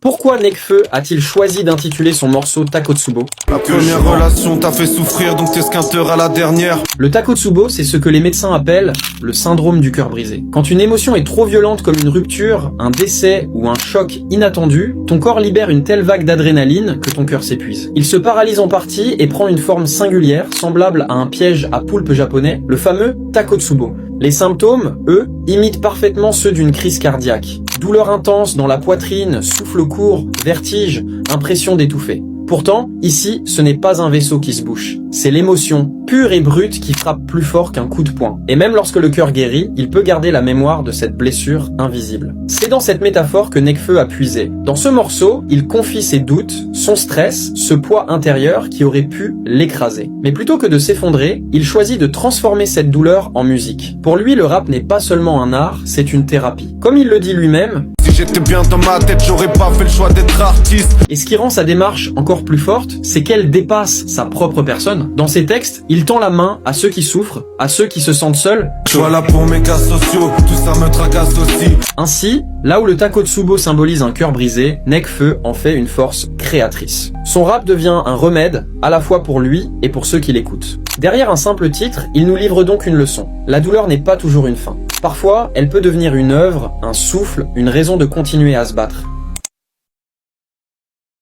Pourquoi Nekfeu a-t-il choisi d'intituler son morceau Takotsubo? La première relation t'a fait souffrir, donc t'es squinteur à la dernière. Le Takotsubo, c'est ce que les médecins appellent le syndrome du cœur brisé. Quand une émotion est trop violente comme une rupture, un décès ou un choc inattendu, ton corps libère une telle vague d'adrénaline que ton cœur s'épuise. Il se paralyse en partie et prend une forme singulière, semblable à un piège à poulpe japonais, le fameux Takotsubo. Les symptômes, eux, imitent parfaitement ceux d'une crise cardiaque. Douleur intense dans la poitrine, souffle court, vertige, impression d'étouffer. Pourtant, ici, ce n'est pas un vaisseau qui se bouche. C'est l'émotion, pure et brute, qui frappe plus fort qu'un coup de poing. Et même lorsque le cœur guérit, il peut garder la mémoire de cette blessure invisible. C'est dans cette métaphore que Nekfeu a puisé. Dans ce morceau, il confie ses doutes, son stress, ce poids intérieur qui aurait pu l'écraser. Mais plutôt que de s'effondrer, il choisit de transformer cette douleur en musique. Pour lui, le rap n'est pas seulement un art, c'est une thérapie. Comme il le dit lui-même, Si j'étais bien dans ma tête, j'aurais pas fait le choix d'être artiste. et ce qui rend sa démarche encore plus forte, c'est qu'elle dépasse sa propre personne. Dans ses textes, il tend la main à ceux qui souffrent, à ceux qui se sentent seuls. Je suis là pour mes cas sociaux, tout ça me tracasse aussi. Ainsi, là où le Takotsubo symbolise un cœur brisé, Nekfeu en fait une force créatrice. Son rap devient un remède, à la fois pour lui et pour ceux qui l'écoutent. Derrière un simple titre, il nous livre donc une leçon. La douleur n'est pas toujours une fin. Parfois, elle peut devenir une œuvre, un souffle, une raison de continuer à se battre.